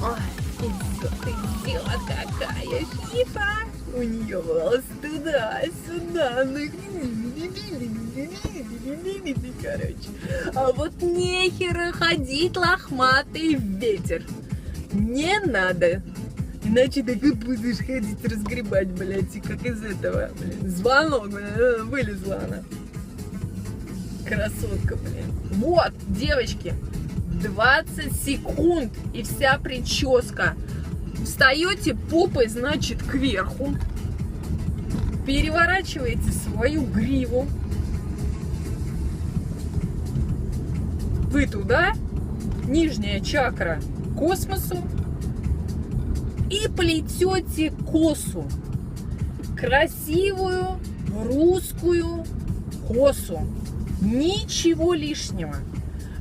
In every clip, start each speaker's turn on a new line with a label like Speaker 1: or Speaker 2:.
Speaker 1: Ой, идет какая фифа. У нее волосы туда-сюда. Короче. А вот нехера ходить лохматый ветер. Не надо. Иначе так и будешь ходить разгребать, блядь, и как из этого, блин. Звонок, блин, вылезла она. Красотка, блин. Вот, девочки, 20 секунд и вся прическа. Встаете попой, значит, кверху. Переворачиваете свою гриву. Вы туда, нижняя чакра к космосу. И плетете косу. Красивую русскую косу. Ничего лишнего.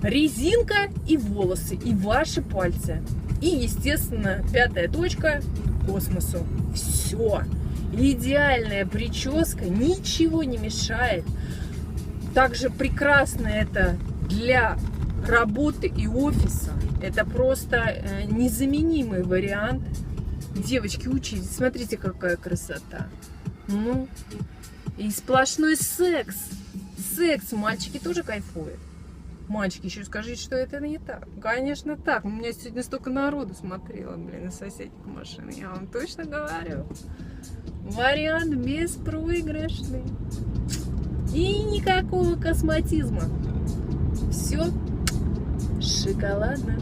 Speaker 1: Резинка и волосы, и ваши пальцы. И, естественно, 5-я точка к космосу. Все. Идеальная прическа, ничего не мешает. Также прекрасно это для работы и офиса. Это просто незаменимый вариант. Девочки, учитесь. Смотрите, какая красота. Ну, и сплошной секс. Секс. Мальчики тоже кайфуют. Мальчики, еще скажите, что это не так. Конечно так. У меня сегодня столько народу смотрело, блин, из соседних машин. Я вам точно говорю. Вариант беспроигрышный. И никакого косметизма. Все шоколадно.